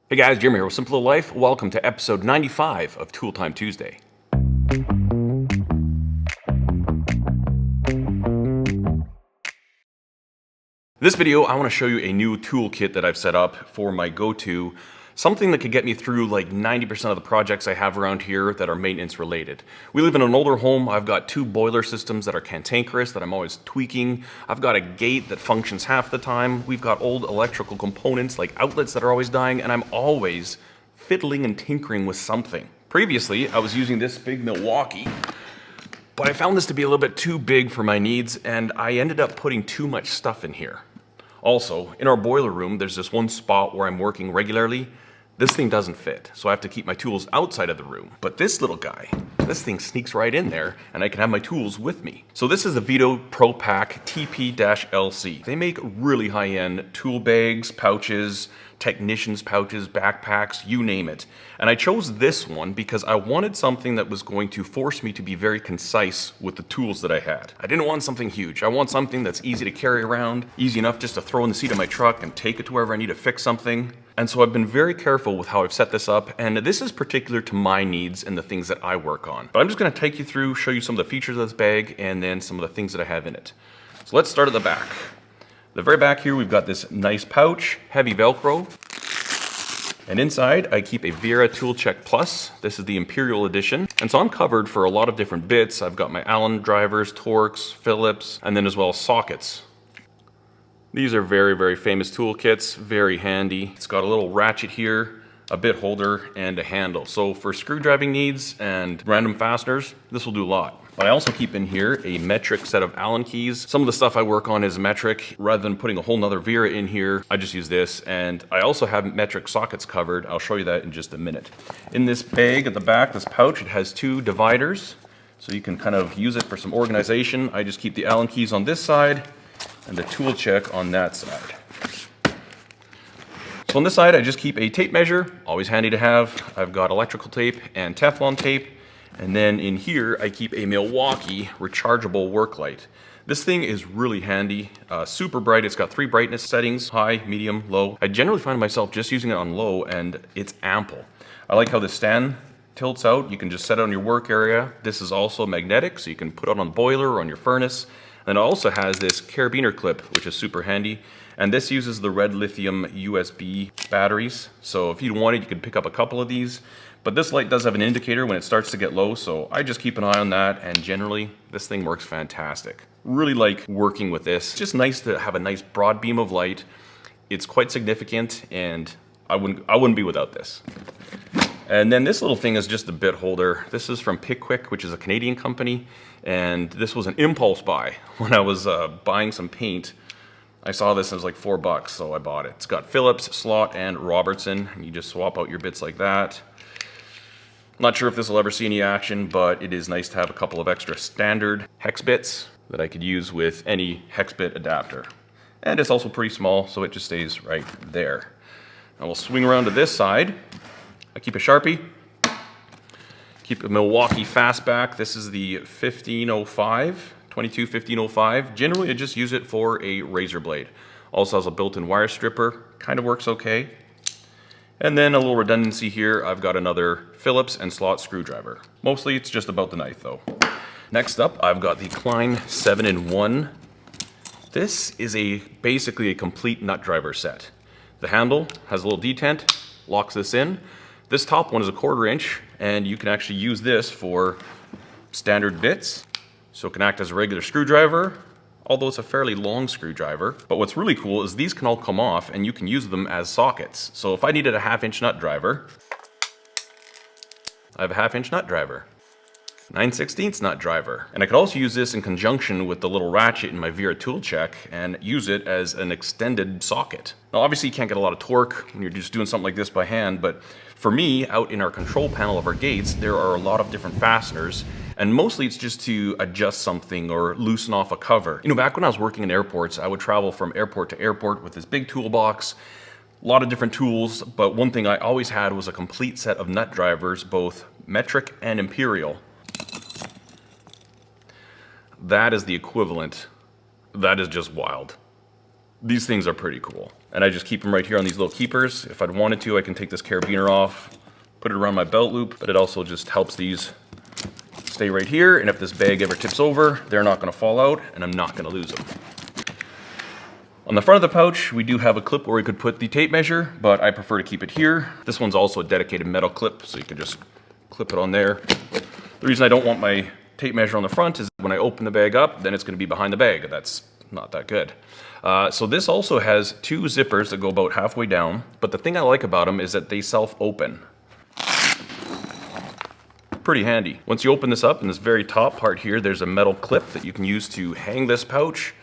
Hey guys, Jeremy here with Simple Life. Welcome to episode 95 of Tool Time Tuesday. This video, I want to show you a new toolkit that I've set up for my go-to, something that could get me through like 90% of the projects I have around here that are maintenance related. We live in an older home. I've got two boiler systems that are cantankerous that I'm always tweaking. I've got a gate that functions half the time. We've got old electrical components like outlets that are always dying, and I'm always fiddling and tinkering with something. Previously, I was using this big Milwaukee, but I found this to be a little bit too big for my needs, and I ended up putting too much stuff in here. Also, in our boiler room, there's this one spot where I'm working regularly. This thing doesn't fit, so I have to keep my tools outside of the room. But this little guy, this thing sneaks right in there, and I can have my tools with me. So this is the Veto Pro Pac Tp-Lc. They make really high-end tool bags, pouches, technicians' pouches, backpacks, you name it. And I chose this one because I wanted something that was going to force me to be very concise with the tools that I had. I didn't want something huge. I want something that's easy to carry around, easy enough just to throw in the seat of my truck and take it to wherever I need to fix something. And so I've been very careful with how I've set this up, and this is particular to my needs and the things that I work on. But I'm just gonna take you through, show you some of the features of this bag, and then some of the things that I have in it. So let's start at the back. The very back here, we've got this nice pouch, heavy Velcro. And inside, I keep a Vera Tool Check Plus. This is the Imperial Edition. And so I'm covered for a lot of different bits. I've got my Allen drivers, Torx, Phillips, and then as well as sockets. These are very, very famous toolkits, very handy. It's got a little ratchet here, a bit holder, and a handle. So for screwdriving needs and random fasteners, this will do a lot. But I also keep in here a metric set of Allen keys. Some of the stuff I work on is metric. Rather than putting a whole nother Vera in here, I just use this. And I also have metric sockets covered. I'll show you that in just a minute. In this bag at the back, this pouch, it has two dividers. So you can kind of use it for some organization. I just keep the Allen keys on this side and the tool check on that side. So on this side, I just keep a tape measure, always handy to have. I've got electrical tape and Teflon tape. And then in here, I keep a Milwaukee rechargeable work light. This thing is really handy, super bright. It's got 3 brightness settings, high, medium, low. I generally find myself just using it on low, and it's ample. I like how the stand tilts out. You can just set it on your work area. This is also magnetic, so you can put it on the boiler or on your furnace. And it also has this carabiner clip, which is super handy. And this uses the red lithium USB batteries. So if you wanted, you could pick up a couple of these. But this light does have an indicator when it starts to get low, so I just keep an eye on that, and generally, this thing works fantastic. Really like working with this. It's just nice to have a nice broad beam of light. It's quite significant, and I wouldn't be without this. And then this little thing is just a bit holder. This is from Pickwick, which is a Canadian company, and this was an impulse buy. When I was buying some paint, I saw this and it was like $4, so I bought it. It's got Phillips, Slot, and Robertson, and you just swap out your bits like that. Not sure if this will ever see any action, but it is nice to have a couple of extra standard hex bits that I could use with any hex bit adapter. And it's also pretty small, so it just stays right there. Now we'll swing around to this side. I keep a Sharpie, keep a Milwaukee Fastback. This is the 1505, 22-1505. Generally, I just use it for a razor blade. Also has a built-in wire stripper, kind of works okay. And then a little redundancy here, I've got another Phillips and Slot screwdriver. Mostly it's just about the knife though. Next up, I've got the Klein 7-in-1. This is basically a complete nut driver set. The handle has a little detent, locks this in. This top one is a 1/4 inch, and you can actually use this for standard bits. So it can act as a regular screwdriver, although it's a fairly long screwdriver. But what's really cool is these can all come off and you can use them as sockets. So if I needed a 1/2 inch nut driver, I have a 1/2 inch nut driver. 9/16 nut driver. And I could also use this in conjunction with the little ratchet in my Vera tool check and use it as an extended socket. Now obviously you can't get a lot of torque when you're just doing something like this by hand, but for me, out in our control panel of our gates, there are a lot of different fasteners, and mostly it's just to adjust something or loosen off a cover. You know, back when I was working in airports, I would travel from airport to airport with this big toolbox, a lot of different tools, but one thing I always had was a complete set of nut drivers, both metric and imperial. That is the equivalent. That is just wild. These things are pretty cool. And I just keep them right here on these little keepers. If I'd wanted to, I can take this carabiner off, put it around my belt loop, but it also just helps these stay right here. And if this bag ever tips over, they're not gonna fall out and I'm not gonna lose them. On the front of the pouch, we do have a clip where we could put the tape measure, but I prefer to keep it here. This one's also a dedicated metal clip, so you can just clip it on there. The reason I don't want my tape measure on the front is when I open the bag up, then it's gonna be behind the bag. That's not that good. So this also has two zippers that go about halfway down, but the thing I like about them is that they self-open. Pretty handy. Once you open this up, in this very top part here, there's a metal clip that you can use to hang this pouch.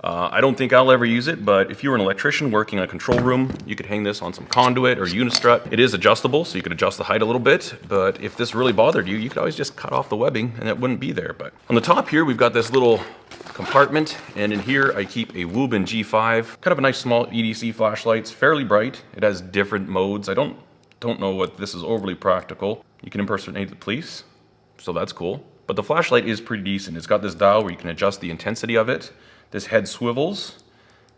I don't think I'll ever use it, but if you were an electrician working in a control room, you could hang this on some conduit or unistrut. It is adjustable, so you could adjust the height a little bit, but if this really bothered you, you could always just cut off the webbing and it wouldn't be there. But on the top here, we've got this little compartment, and in here I keep a Woobin G5, kind of a nice small EDC flashlight. It's fairly bright. It has different modes. I don't know what this is overly practical. You can impersonate the police, so that's cool. But the flashlight is pretty decent. It's got this dial where you can adjust the intensity of it. This head swivels,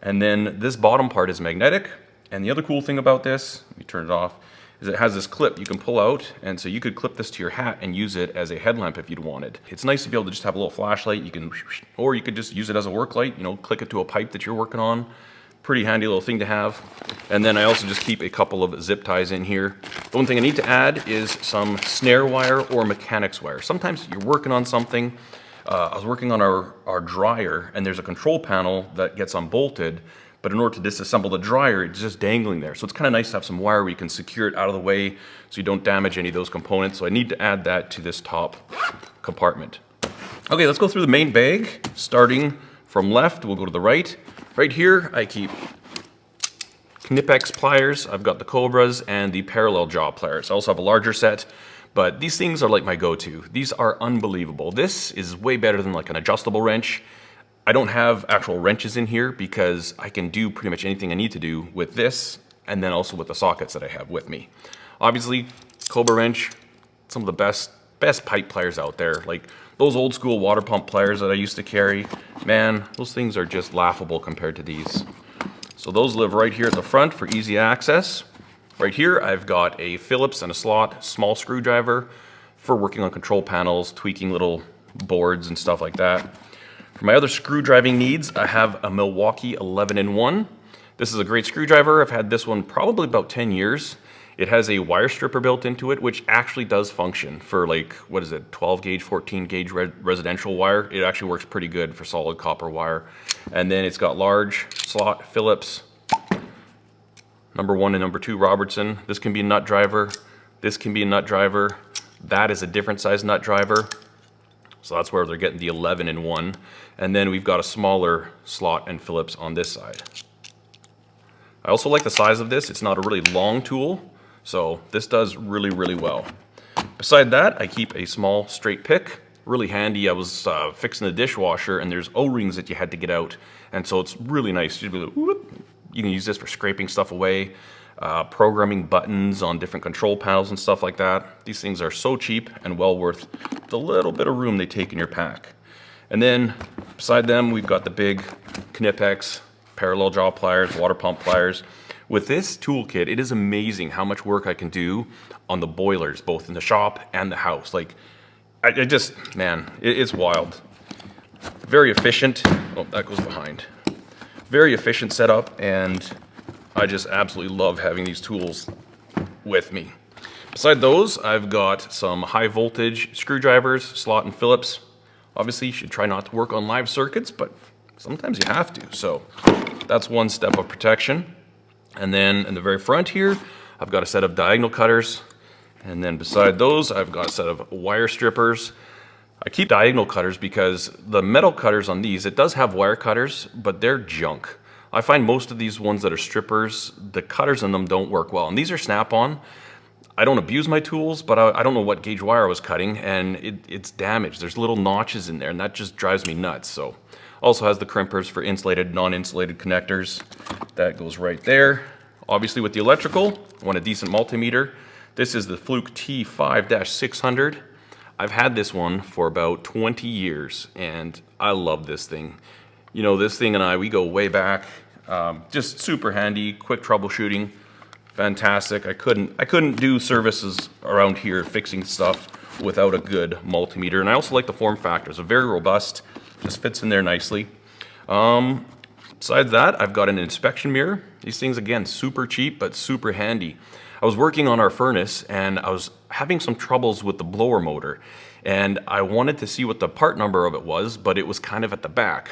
and then this bottom part is magnetic. And the other cool thing about this, let me turn it off, is it has this clip you can pull out, and so you could clip this to your hat and use it as a headlamp if you'd wanted. It's nice to be able to just have a little flashlight. You can, or you could just use it as a work light, you know, click it to a pipe that you're working on. Pretty handy little thing to have. And then I also just keep a couple of zip ties in here. The one thing I need to add is some snare wire or mechanics wire. Sometimes you're working on something. I was working on our dryer, and there's a control panel that gets unbolted, but in order to disassemble the dryer, it's just dangling there. So it's kind of nice to have some wire where you can secure it out of the way so you don't damage any of those components. So I need to add that to this top compartment. Okay, let's go through the main bag. Starting from left, we'll go to the right. Right here, I keep Knipex pliers. I've got the Cobras and the parallel jaw pliers. I also have a larger set. But these things are like my go-to. These are unbelievable. This is way better than like an adjustable wrench. I don't have actual wrenches in here because I can do pretty much anything I need to do with this, and then also with the sockets that I have with me. Obviously, Cobra wrench, some of the best pipe pliers out there. Like those old school water pump pliers that I used to carry, man, those things are just laughable compared to these. So those live right here at the front for easy access. Right here, I've got a Phillips and a slot small screwdriver for working on control panels, tweaking little boards and stuff like that. For my other screw driving needs, I have a Milwaukee 11-in-1. This is a great screwdriver. I've had this one probably about 10 years. It has a wire stripper built into it, which actually does function for like, what is it, 12 gauge, 14 gauge residential wire. It actually works pretty good for solid copper wire. And then it's got large slot Phillips, number 1 and number 2 Robertson. This can be a nut driver. This can be a nut driver. That is a different size nut driver. So that's where they're getting the 11-in-1. And then we've got a smaller slot and Phillips on this side. I also like the size of this. It's not a really long tool, so this does really, really well. Beside that, I keep a small straight pick. Really handy. I was fixing the dishwasher, and there's O-rings that you had to get out. And so it's really nice. You can use this for scraping stuff away, programming buttons on different control panels and stuff like that. These things are so cheap and well worth the little bit of room they take in your pack. And then beside them, we've got the big Knipex parallel jaw pliers, water pump pliers. With this toolkit, it is amazing how much work I can do on the boilers, both in the shop and the house. Like, man, it's wild. Very efficient. Oh, that goes behind. Very efficient setup, and I just absolutely love having these tools with me. Beside those, I've got some high voltage screwdrivers, slot and Phillips. Obviously, you should try not to work on live circuits, but sometimes you have to. So that's one step of protection. And then in the very front here, I've got a set of diagonal cutters. And then beside those, I've got a set of wire strippers. I keep diagonal cutters because the metal cutters on these, it does have wire cutters, but they're junk. I find most of these ones that are strippers, the cutters in them don't work well. And these are snap-on. I don't abuse my tools, but I don't know what gauge wire I was cutting, and it's damaged. There's little notches in there, and that just drives me nuts. So also has the crimpers for insulated, non-insulated connectors. That goes right there. Obviously with the electrical, I want a decent multimeter. This is the Fluke T5-600. I've had this one for about 20 years, and I love this thing. You know, this thing and I, we go way back. Just super handy, quick troubleshooting, fantastic. I couldn't do services around here fixing stuff without a good multimeter. And I also like the form factor. It's very robust, just fits in there nicely. Besides that, I've got an inspection mirror. These things, again, super cheap, but super handy. I was working on our furnace and I was having some troubles with the blower motor, and I wanted to see what the part number of it was, but it was kind of at the back.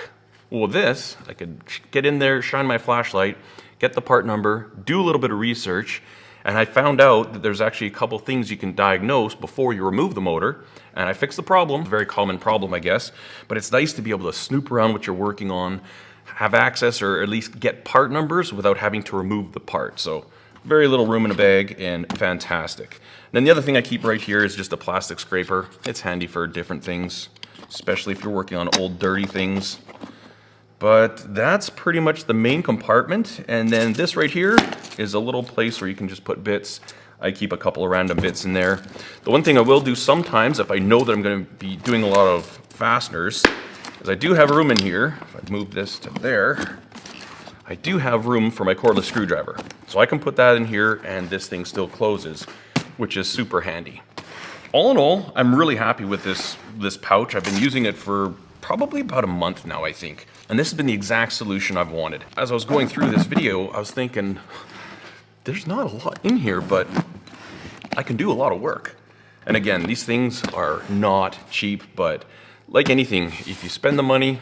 Well, this, I could get in there, shine my flashlight, get the part number, do a little bit of research, and I found out that there's actually a couple things you can diagnose before you remove the motor, and I fixed the problem. Very common problem, I guess, but it's nice to be able to snoop around what you're working on, have access or at least get part numbers without having to remove the part. So very little room in a bag and fantastic. And then the other thing I keep right here is just a plastic scraper. It's handy for different things, especially if you're working on old dirty things. But that's pretty much the main compartment. And then this right here is a little place where you can just put bits. I keep a couple of random bits in there. The one thing I will do sometimes if I know that I'm going to be doing a lot of fasteners is I do have room in here. If I move this to there, I do have room for my cordless screwdriver. So I can put that in here and this thing still closes, which is super handy. All in all, I'm really happy with this pouch. I've been using it for probably about a month now, I think. And this has been the exact solution I've wanted. As I was going through this video, I was thinking, there's not a lot in here, but I can do a lot of work. And again, these things are not cheap, but like anything, if you spend the money,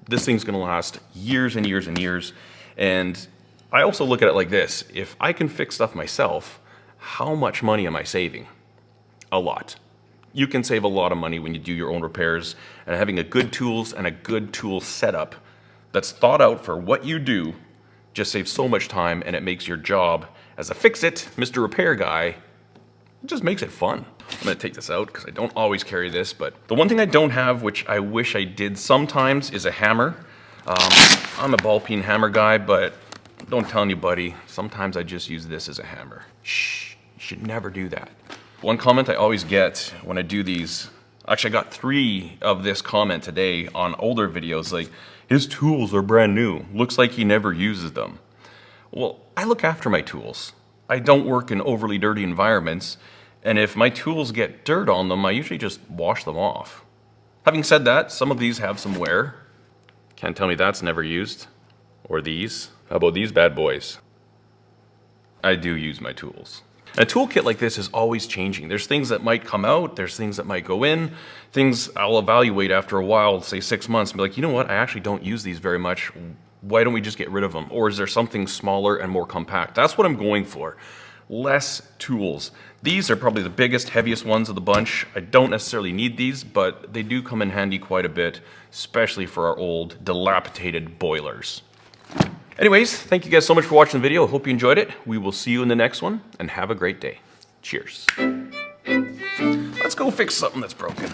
this thing's gonna last years and years and years. And I also look at it like this: if I can fix stuff myself, how much money am I saving? A lot. You can save a lot of money when you do your own repairs, and having a good tools and a good tool setup that's thought out for what you do just saves so much time, and it makes your job as a fix-it, Mr. Repair Guy, it just makes it fun. I'm gonna take this out because I don't always carry this, but the one thing I don't have, which I wish I did sometimes, is a hammer. I'm a ball peen hammer guy, but don't tell anybody, sometimes I just use this as a hammer. Shh, you should never do that. One comment I always get when I do these, actually I got 3 of this comment today on older videos, like, his tools are brand new, looks like he never uses them. Well, I look after my tools. I don't work in overly dirty environments, and if my tools get dirt on them, I usually just wash them off. Having said that, some of these have some wear. Can't tell me that's never used. Or these. How about these bad boys? I do use my tools. A toolkit like this is always changing. There's things that might come out, there's things that might go in, things I'll evaluate after a while, say 6 months, and be like, you know what, I actually don't use these very much. Why don't we just get rid of them? Or is there something smaller and more compact? That's what I'm going for. Less tools. These are probably the biggest, heaviest ones of the bunch. I don't necessarily need these, but they do come in handy quite a bit, especially for our old, dilapidated boilers. Anyways, thank you guys so much for watching the video. I hope you enjoyed it. We will see you in the next one, and have a great day. Cheers. Let's go fix something that's broken.